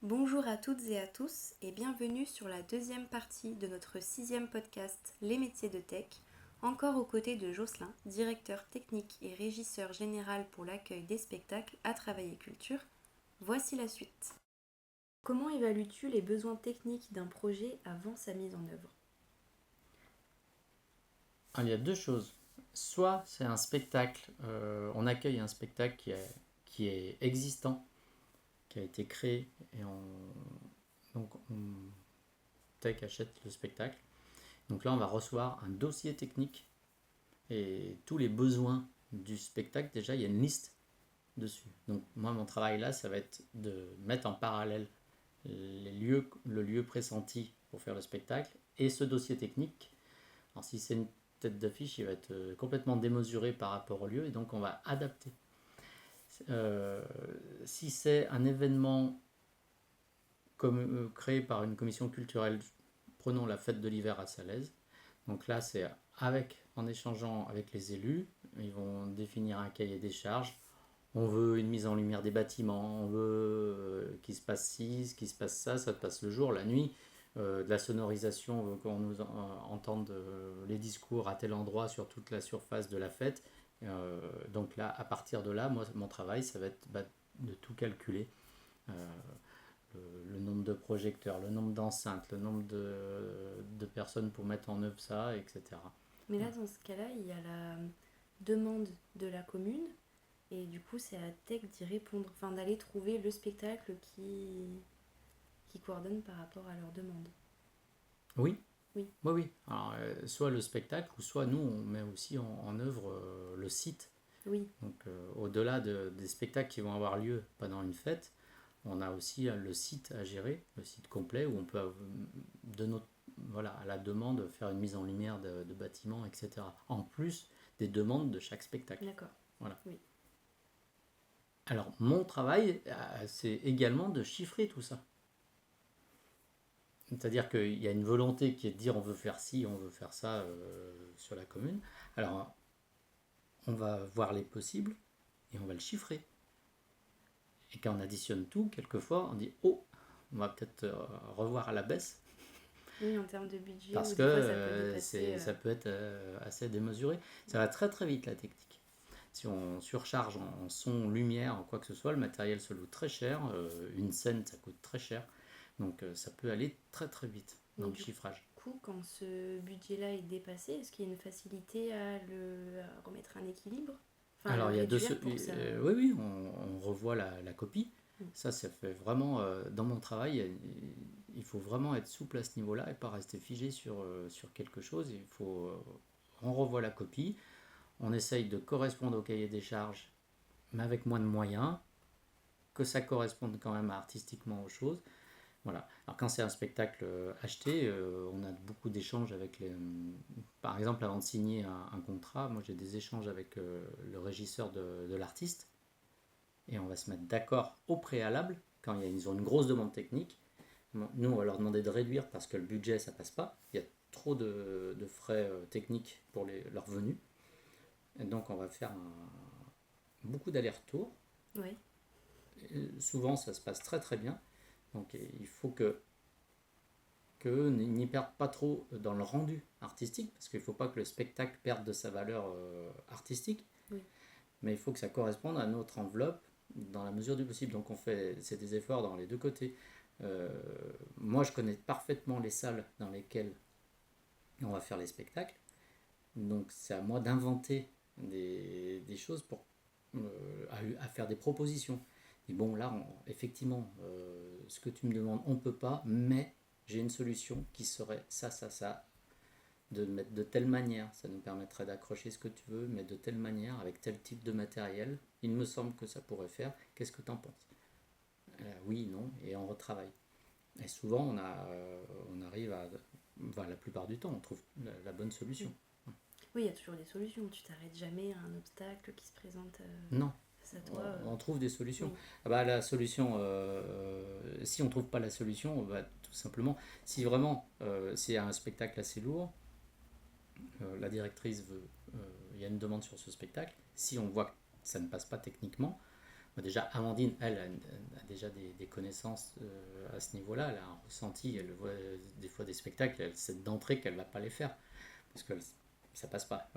Bonjour à toutes et à tous et bienvenue sur la deuxième partie de notre 6e podcast Les métiers de tech, encore aux côtés de Jocelyn, directeur technique et régisseur général pour l'accueil des spectacles à Travail et Culture. Voici la suite. Comment évalues-tu les besoins techniques d'un projet avant sa mise en œuvre ? Il y a deux choses. Soit c'est un spectacle, on accueille un spectacle qui est existant, qui a été créé, et Tech achète le spectacle. Donc là, on va recevoir un dossier technique et tous les besoins du spectacle. Déjà, il y a une liste dessus. Donc moi, mon travail là, ça va être de mettre en parallèle le lieu pressenti pour faire le spectacle et ce dossier technique. Alors si c'est une tête d'affiche, il va être complètement démesuré par rapport au lieu et donc on va adapter. Si c'est un événement créé par une commission culturelle, prenons la fête de l'hiver à Salaise. Donc là, c'est en échangeant avec les élus, ils vont définir un cahier des charges. On veut une mise en lumière des bâtiments, on veut qu'il se passe ci, qu'il se passe ça se passe le jour, la nuit. De la sonorisation, on veut qu'on nous entende les discours à tel endroit sur toute la surface de la fête. Donc là, à partir de là, moi, mon travail, ça va être de tout calculer. Le nombre de projecteurs, le nombre d'enceintes, le nombre de personnes pour mettre en œuvre ça, etc. Mais là, dans ce cas-là, il y a la demande de la commune et du coup, c'est à Tech d'y répondre, enfin d'aller trouver le spectacle qui coordonne par rapport à leur demande. Oui. Oui. Oui. Alors, soit le spectacle, ou soit nous, on met aussi en œuvre le site. Oui. Donc, au-delà des spectacles qui vont avoir lieu pendant une fête, on a aussi le site à gérer, le site complet, où on peut, à la demande, faire une mise en lumière de bâtiments, etc. En plus des demandes de chaque spectacle. D'accord. Voilà. Oui. Alors, mon travail, c'est également de chiffrer tout ça. C'est-à-dire qu'il y a une volonté qui est de dire on veut faire ci, on veut faire ça sur la commune. Alors, on va voir les possibles et on va le chiffrer. Et quand on additionne tout, quelquefois, on dit oh, on va peut-être revoir à la baisse. Oui, en termes de budget, Parce ou que des fois ça peut dépasser. ça peut être assez démesuré. Ça va très très vite la technique. Si on surcharge en son, lumière, en quoi que ce soit, le matériel se loue très cher. Une scène, ça coûte très cher. Donc ça peut aller très très vite dans le chiffrage. Du coup, quand ce budget-là est dépassé, est-ce qu'il y a une facilité à remettre un équilibre, enfin, Alors à le il y a réduire pour que ça... oui, on revoit la copie. Ça fait vraiment, dans mon travail, il faut vraiment être souple à ce niveau-là et pas rester figé sur quelque chose. On revoit la copie, on essaye de correspondre au cahier des charges, mais avec moins de moyens, que ça corresponde quand même artistiquement aux choses. Voilà. Alors quand c'est un spectacle acheté, on a beaucoup d'échanges avec les... Par exemple, avant de signer un contrat, moi j'ai des échanges avec le régisseur de l'artiste, et on va se mettre d'accord au préalable, quand ils ont une grosse demande technique. Nous, on va leur demander de réduire parce que le budget, ça passe pas. Il y a trop de frais techniques pour leurs venus. Et donc, on va faire beaucoup d'allers-retours. Oui. Souvent, ça se passe très très bien. Donc, il faut que n'y perdent pas trop dans le rendu artistique, parce qu'il ne faut pas que le spectacle perde de sa valeur artistique. Oui. Mais il faut que ça corresponde à notre enveloppe dans la mesure du possible. Donc c'est des efforts dans les deux côtés. Moi, je connais parfaitement les salles dans lesquelles on va faire les spectacles. Donc c'est à moi d'inventer des choses pour à faire des propositions. Et bon, là, effectivement, ce que tu me demandes, on ne peut pas, mais j'ai une solution qui serait ça, de mettre de telle manière, ça nous permettrait d'accrocher ce que tu veux, mais de telle manière, avec tel type de matériel, il me semble que ça pourrait faire, qu'est-ce que tu en penses? Oui, non, et on retravaille. Et souvent, on arrive à... la plupart du temps, on trouve la bonne solution. Oui, il y a toujours des solutions, tu t'arrêtes jamais à un obstacle qui se présente non, face à toi. on trouve des solutions. Oui. La solution, si on ne trouve pas la solution, tout simplement, si vraiment c'est un spectacle assez lourd, la directrice veut, il y a une demande sur ce spectacle, si on voit que ça ne passe pas techniquement, Déjà, Amandine, elle, a déjà des connaissances à ce niveau-là. Elle a un ressenti. Elle voit des fois des spectacles. Elle sait d'entrée qu'elle ne va pas les faire. Parce que ça passe pas.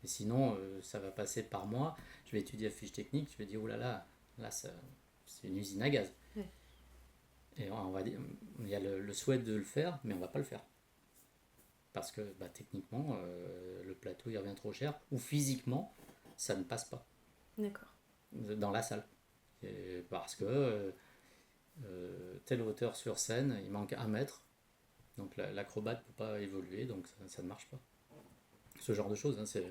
Et sinon, ça va passer par moi. Je vais étudier la fiche technique. Je vais dire, oh là, c'est une usine à gaz. Ouais. Et on va dire, il y a le souhait de le faire, mais on va pas le faire. Parce que techniquement, le plateau il revient trop cher. Ou physiquement, ça ne passe pas. D'accord. Dans la salle. Parce que telle hauteur sur scène, il manque 1 mètre. Donc l'acrobate ne peut pas évoluer, donc ça ne marche pas. Ce genre de choses, hein, c'est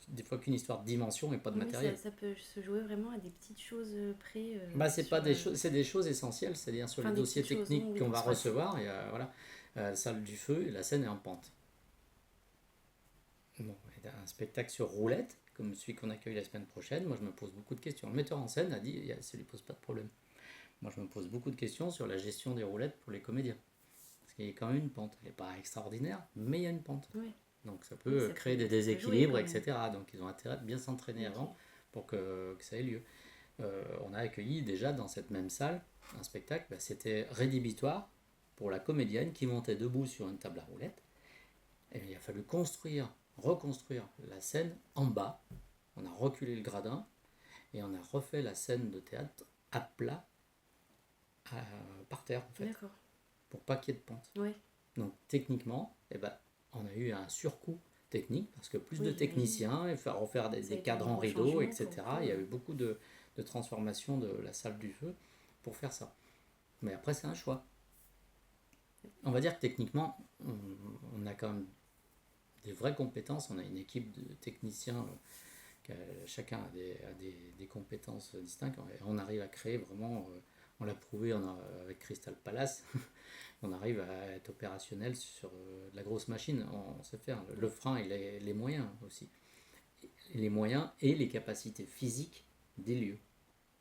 des fois qu'une histoire de dimension et pas de matériel. Ça peut se jouer vraiment à des petites choses près. C'est pas des choses, c'est des choses essentielles, c'est-à-dire sur les dossiers techniques qu'on va recevoir. Et la salle du feu, la scène est en pente. Bon, un spectacle sur roulette, comme celui qu'on accueille la semaine prochaine, moi je me pose beaucoup de questions. Le metteur en scène a dit, ça lui pose pas de problème. Moi je me pose beaucoup de questions sur la gestion des roulettes pour les comédiens. Parce qu'il y a quand même une pente. Elle n'est pas extraordinaire, mais il y a une pente. Oui. Donc ça peut créer des déséquilibres, etc. Donc ils ont intérêt de bien s'entraîner avant pour que ça ait lieu. On a accueilli déjà dans cette même salle un spectacle, c'était rédhibitoire pour la comédienne qui montait debout sur une table à roulettes. Et il a fallu reconstruire la scène en bas. On a reculé le gradin et on a refait la scène de théâtre à plat, par terre en fait. D'accord. Pour pas qu'il y ait de pente. Ouais. Donc techniquement, on a eu un surcoût technique parce que plus de techniciens, il faut refaire des cadrans rideaux, etc. Il y a eu beaucoup de transformation de la salle du feu pour faire ça. Mais après, c'est un choix. On va dire que techniquement, on a quand même des vraies compétences. On a une équipe de techniciens, chacun a des compétences distinctes. On arrive à créer vraiment, on l'a prouvé avec Crystal Palace, on arrive à être opérationnel sur de la grosse machine. On sait faire le frein et les moyens aussi. Les moyens et les capacités physiques des lieux.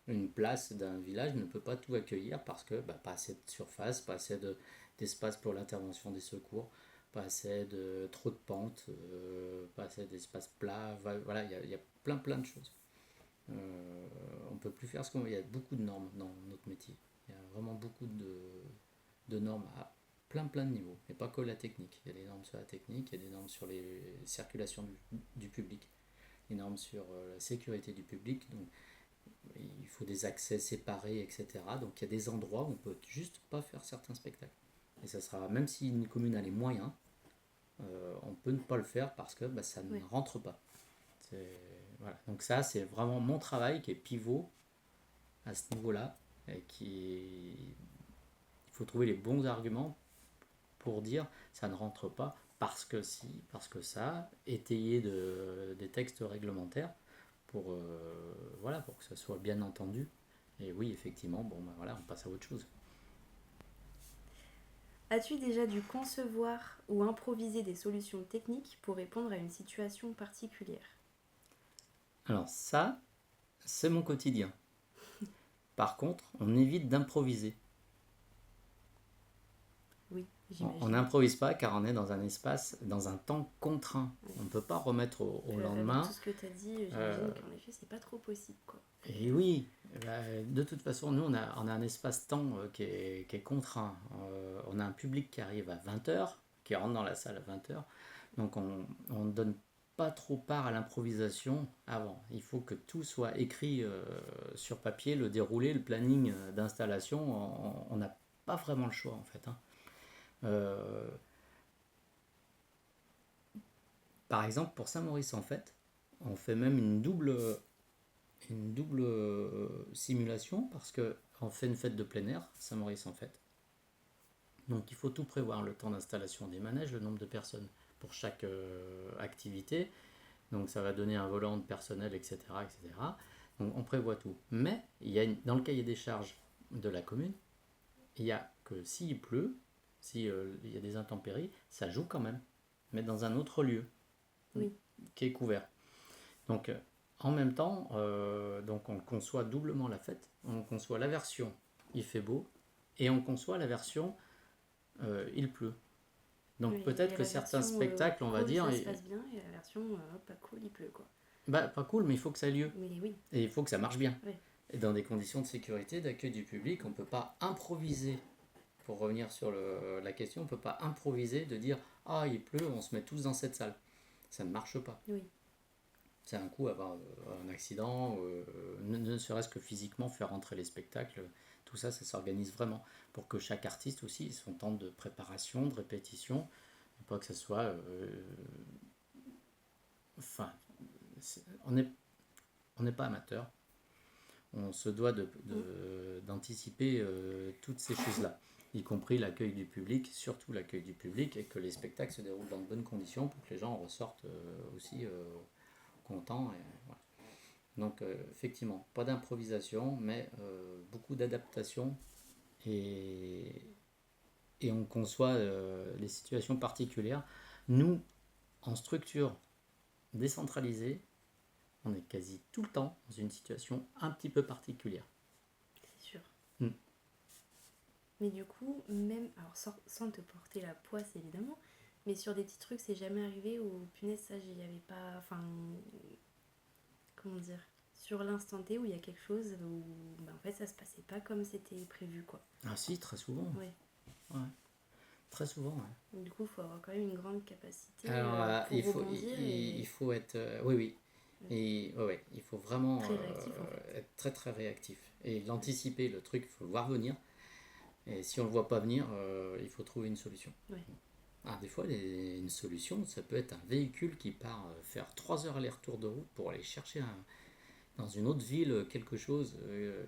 Une place d'un village ne peut pas tout accueillir parce que pas assez de surface, pas assez d'espace pour l'intervention des secours, pas assez de trop de pentes, pas assez d'espace plat. Voilà, il y a plein de choses. On peut plus faire ce qu'on veut. Il y a beaucoup de normes dans notre métier. Il y a vraiment beaucoup de normes à plein de niveaux, et pas que la technique. Il y a des normes sur la technique, il y a des normes sur les circulations du public, des normes sur la sécurité du public, donc il faut des accès séparés, etc. Donc il y a des endroits où on peut juste pas faire certains spectacles. Et ça sera, même si une commune a les moyens, on peut ne pas le faire parce que ça ne rentre pas. Voilà. Donc ça, c'est vraiment mon travail qui est pivot à ce niveau-là, et il faut trouver les bons arguments pour dire ça ne rentre pas parce que si, parce que ça, étayer des textes réglementaires pour que ça soit bien entendu. Et oui, effectivement, on passe à autre chose. As-tu déjà dû concevoir ou improviser des solutions techniques pour répondre à une situation particulière ? Alors ça, c'est mon quotidien. Par contre, on évite d'improviser. Oui, j'imagine. On n'improvise pas car on est dans un espace, dans un temps contraint. On ne peut pas remettre au lendemain. Tout ce que tu as dit, j'imagine qu'en effet, c'est pas trop possible, quoi. Et oui, de toute façon, nous, on a un espace-temps qui est contraint. On a un public qui arrive à 20h, qui rentre dans la salle à 20h. Donc, on ne donne pas trop part à l'improvisation avant. Il faut que tout soit écrit sur papier, le déroulé, le planning d'installation. On n'a pas vraiment le choix, en fait. Par exemple, pour Saint-Maurice-en-Fête, on fait même une double simulation parce qu'on fait une fête de plein air, Saint-Maurice-en-Fête. Donc il faut tout prévoir, le temps d'installation des manèges, le nombre de personnes pour chaque activité. Donc ça va donner un volant de personnel, etc., etc. Donc on prévoit tout. Mais dans le cahier des charges de la commune, il n'y a que s'il pleut, s'il y a des intempéries, ça joue quand même, mais dans un autre lieu qui est couvert. Donc en même temps, donc on conçoit doublement la fête. On conçoit la version il fait beau et on conçoit la version il pleut. Donc peut-être que certains spectacles, on va dire, ça se passe bien, et la version pas cool, il pleut, quoi. Bah, pas cool, mais il faut que ça ait lieu. Mais oui. Et il faut que ça marche bien. Ouais. Et dans des conditions de sécurité, d'accueil du public, on ne peut pas improviser. Pour revenir sur la question, on ne peut pas improviser de dire « Ah, il pleut, on se met tous dans cette salle ». Ça ne marche pas. Oui. C'est un coup avoir un accident, ne serait-ce que physiquement faire rentrer les spectacles. Tout ça, ça s'organise vraiment pour que chaque artiste aussi ait son temps de préparation, de répétition, et pas que ce soit... Enfin, on n'est pas amateur. On se doit d'anticiper toutes ces choses-là, y compris l'accueil du public, surtout l'accueil du public, et que les spectacles se déroulent dans de bonnes conditions pour que les gens ressortent aussi contents. Et, voilà. Donc effectivement, pas d'improvisation, mais beaucoup d'adaptation, et on conçoit les situations particulières. Nous, en structure décentralisée, on est quasi tout le temps dans une situation un petit peu particulière. C'est sûr. Mais du coup, même, alors sans te porter la poisse évidemment, mais sur des petits trucs, c'est jamais arrivé où, punaise, ça j'y avais pas. Enfin, comment dire, sur l'instant T où il y a quelque chose où en fait ça se passait pas comme c'était prévu quoi. Ah si, très souvent. Ouais. Très souvent, ouais. Du coup, il faut avoir quand même une grande capacité Alors, pour rebondir. il faut être... oui. Et, ouais, il faut vraiment très réactif, en fait. être très très réactif. Et l'anticiper, le truc, il faut le voir venir. Et si on ne le voit pas venir, il faut trouver une solution. Ouais. Ah, des fois, une solution, ça peut être un véhicule qui part faire 3 heures aller-retour de route pour aller chercher dans une autre ville quelque chose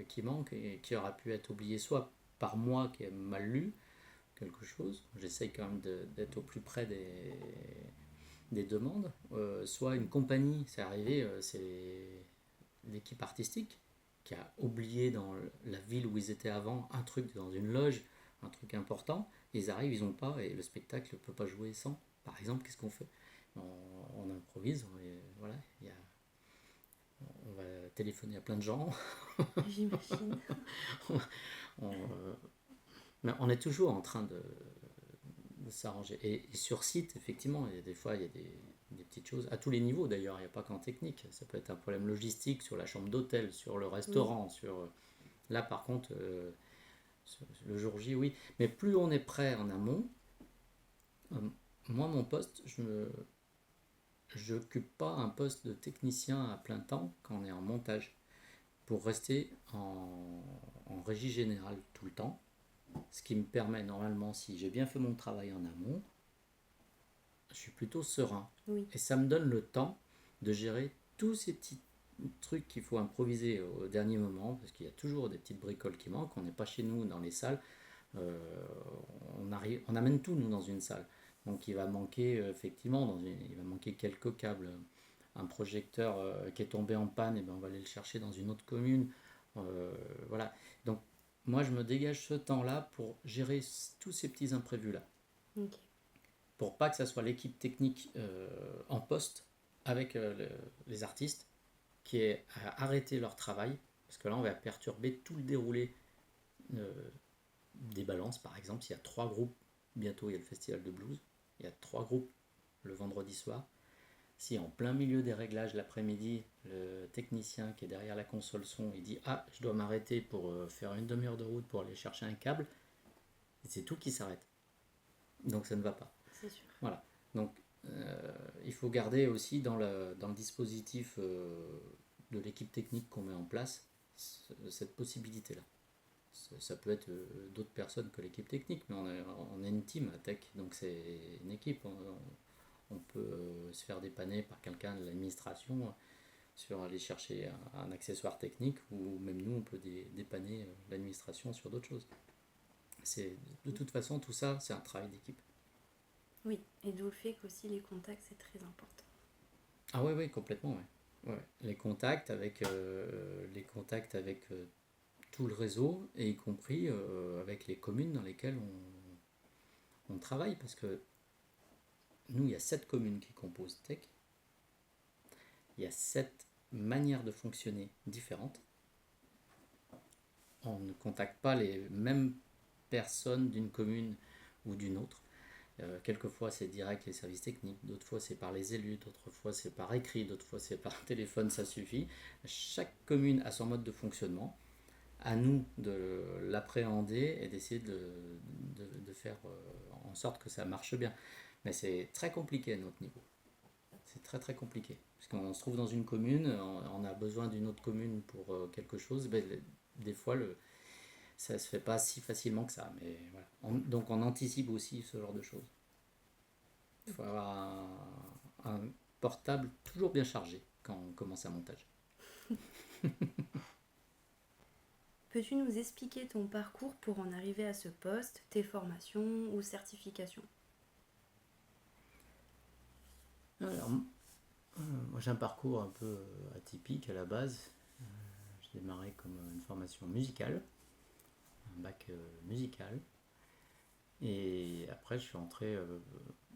qui manque et qui aura pu être oublié soit par moi qui ai mal lu quelque chose, j'essaye quand même d'être au plus près des demandes, soit une compagnie, c'est arrivé, c'est l'équipe artistique qui a oublié dans la ville où ils étaient avant un truc dans une loge, un truc important, ils arrivent, ils n'ont pas, et le spectacle ne peut pas jouer sans. Par exemple, qu'est-ce qu'on fait? On improvise, voilà, on va téléphoner à plein de gens. J'imagine. Mais on est toujours en train de s'arranger. Et sur site, effectivement, des fois, il y a des petites choses, à tous les niveaux d'ailleurs, il n'y a pas qu'en technique. Ça peut être un problème logistique sur la chambre d'hôtel, sur le restaurant, sur... Là, par contre, le jour J, oui. Mais plus on est prêt en amont, moi, mon poste, je n'occupe pas un poste de technicien à plein temps quand on est en montage, pour rester en régie générale tout le temps. Ce qui me permet normalement, si j'ai bien fait mon travail en amont, je suis plutôt serein. Oui. Et ça me donne le temps de gérer tous ces petits trucs qu'il faut improviser au dernier moment, parce qu'il y a toujours des petites bricoles qui manquent. On n'est pas chez nous dans les salles. On amène tout nous dans une salle. Donc il va manquer effectivement, il va manquer quelques câbles. Un projecteur qui est tombé en panne, et ben on va aller le chercher dans une autre commune. Voilà. Donc moi, je me dégage ce temps-là pour gérer tous ces petits imprévus-là. Okay. Pour pas que ça soit l'équipe technique en poste avec les artistes qui aient à arrêter leur travail, parce que là, on va perturber tout le déroulé des balances. Par exemple, s'il y a 3 groupes, bientôt il y a le festival de blues, il y a 3 groupes le vendredi soir. Si en plein milieu des réglages l'après-midi, le technicien qui est derrière la console son, il dit « Ah, je dois m'arrêter pour faire une demi-heure de route pour aller chercher un câble », c'est tout qui s'arrête. Donc ça ne va pas. C'est sûr. Voilà. Donc il faut garder aussi dans le dispositif de l'équipe technique qu'on met en place cette possibilité-là. Ça peut être d'autres personnes que l'équipe technique, mais on est une team à tech, donc c'est une équipe. On peut se faire dépanner par quelqu'un de l'administration sur aller chercher un accessoire technique, ou même nous on peut dépanner l'administration sur d'autres choses. De toute façon, tout ça, c'est un travail d'équipe. Oui, et d'où le fait qu'aussi les contacts, c'est très important. Ah oui, complètement, ouais. Les contacts avec, tout le réseau, et y compris avec les communes dans lesquelles on travaille, parce que nous, il y a 7 communes qui composent Tech. Il y a 7 manières de fonctionner différentes. On ne contacte pas les mêmes personnes d'une commune ou d'une autre. Quelquefois c'est direct les services techniques, d'autres fois c'est par les élus, d'autres fois c'est par écrit, d'autres fois c'est par téléphone, ça suffit. Chaque commune a son mode de fonctionnement. À nous de l'appréhender et d'essayer de faire en sorte que ça marche bien. Mais c'est très compliqué à notre niveau. C'est très très compliqué. Parce qu'on se trouve dans une commune, on a besoin d'une autre commune pour quelque chose. Ben, des fois, ça se fait pas si facilement que ça. Mais voilà. Donc on anticipe aussi ce genre de choses. Il faut avoir un portable toujours bien chargé quand on commence un montage. Peux-tu nous expliquer ton parcours pour en arriver à ce poste, tes formations ou certifications? Alors, moi j'ai un parcours un peu atypique à la base. J'ai démarré comme une formation musicale, un bac musical. Et après, je suis entré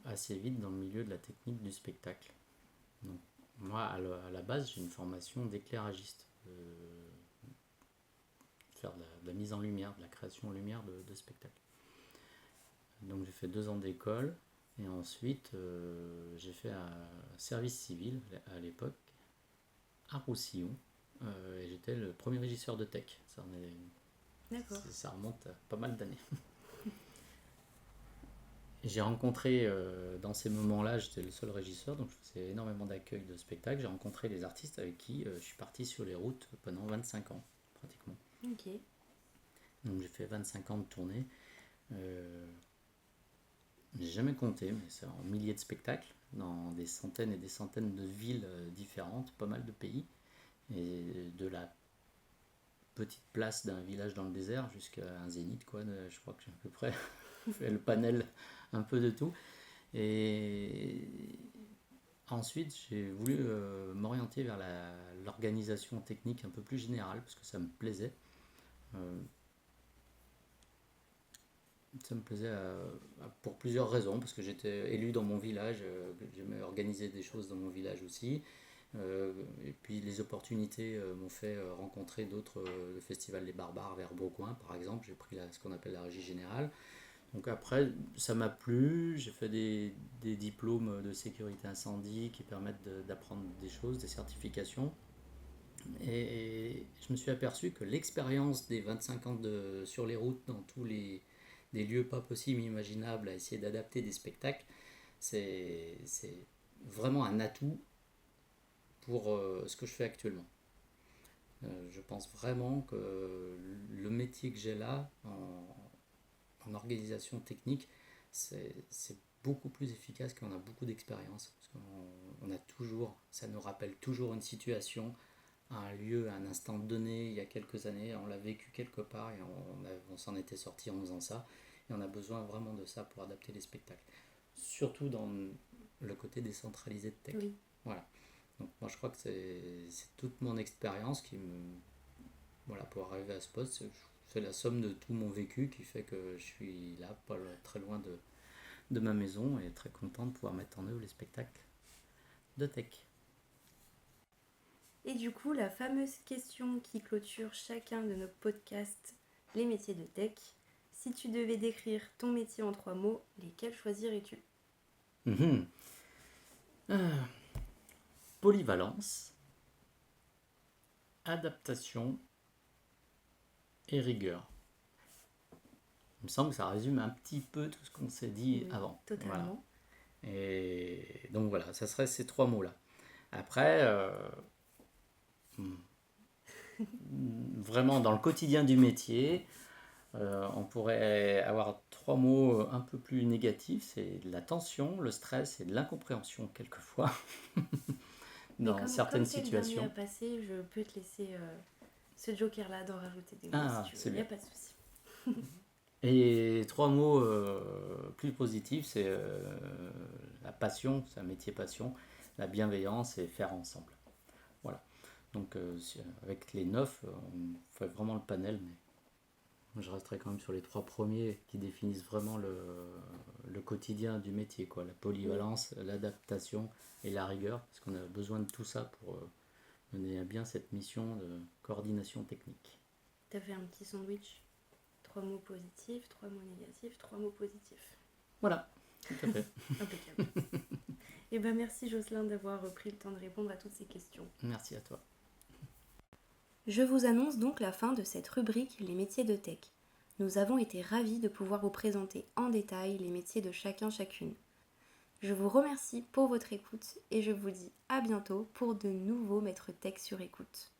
assez vite dans le milieu de la technique du spectacle. Donc, moi, à la base, j'ai une formation d'éclairagiste, faire de la mise en lumière, de la création en lumière de spectacle. Donc, j'ai fait 2 ans d'école. Et ensuite, j'ai fait un service civil à l'époque, à Roussillon. Et j'étais le premier régisseur de tech. D'accord. Ça remonte à pas mal d'années. J'ai rencontré, dans ces moments-là, j'étais le seul régisseur, donc je faisais énormément d'accueil de spectacles. J'ai rencontré des artistes avec qui je suis parti sur les routes pendant 25 ans, pratiquement. Ok. Donc j'ai fait 25 ans de tournée. J'ai jamais compté, mais c'est en milliers de spectacles, dans des centaines et des centaines de villes différentes, pas mal de pays. Et de la petite place d'un village dans le désert jusqu'à un zénith, quoi. Je crois que j'ai à peu près fait le panel un peu de tout. Et ensuite, j'ai voulu m'orienter vers l'organisation technique un peu plus générale, parce que ça me plaisait. Ça me plaisait pour plusieurs raisons, parce que j'étais élu dans mon village, j'aimais organiser des choses dans mon village aussi. Et puis les opportunités m'ont fait rencontrer d'autres, le Festival des Barbares vers Beaucoing par exemple, j'ai pris ce qu'on appelle la régie générale. Donc après, ça m'a plu, j'ai fait des diplômes de sécurité incendie qui permettent d'apprendre des choses, des certifications. Et je me suis aperçu que l'expérience des 25 ans sur les routes, dans tous des lieux pas possibles, imaginables, à essayer d'adapter des spectacles, c'est vraiment un atout pour ce que je fais actuellement. Je pense vraiment que le métier que j'ai là, en organisation technique, c'est beaucoup plus efficace quand on a beaucoup d'expérience. Parce qu'on a toujours, ça nous rappelle toujours une situation, un lieu, à un instant donné, il y a quelques années, on l'a vécu quelque part et on s'en était sorti en faisant ça. Et on a besoin vraiment de ça pour adapter les spectacles. Surtout dans le côté décentralisé de tech. Oui. Voilà. Donc moi je crois que c'est toute mon expérience qui me... Voilà, pour arriver à ce poste, c'est la somme de tout mon vécu qui fait que je suis là, pas très loin de ma maison et très content de pouvoir mettre en œuvre les spectacles de tech. Et du coup, la fameuse question qui clôture chacun de nos podcasts, les métiers de tech. Si tu devais décrire ton métier en 3 mots, lesquels choisirais-tu? Polyvalence, adaptation et rigueur. Il me semble que ça résume un petit peu tout ce qu'on s'est dit avant. Totalement. Voilà. Et donc voilà, ça serait ces 3 mots-là. Après, vraiment dans le quotidien du métier, on pourrait avoir 3 mots un peu plus négatifs, c'est de la tension, le stress et de l'incompréhension quelquefois dans certaines situations. Comme à passer, je peux te laisser ce joker-là d'en rajouter des mots si tu veux, il n'y a pas de souci. Et 3 mots plus positifs, c'est la passion, c'est un métier passion, la bienveillance et faire ensemble. Voilà. Donc avec les 9, on fait vraiment le panel, mais je resterai quand même sur les 3 premiers qui définissent vraiment le quotidien du métier, quoi. La polyvalence, l'adaptation et la rigueur, parce qu'on a besoin de tout ça pour mener à bien cette mission de coordination technique. T'as fait un petit sandwich, 3 mots positifs, 3 mots négatifs, 3 mots positifs. Voilà. Tout à fait. Impeccable. Et ben merci Jocelyn d'avoir pris le temps de répondre à toutes ces questions. Merci à toi. Je vous annonce donc la fin de cette rubrique Les métiers de tech. Nous avons été ravis de pouvoir vous présenter en détail les métiers de chacune. Je vous remercie pour votre écoute et je vous dis à bientôt pour de nouveaux maîtres tech sur écoute.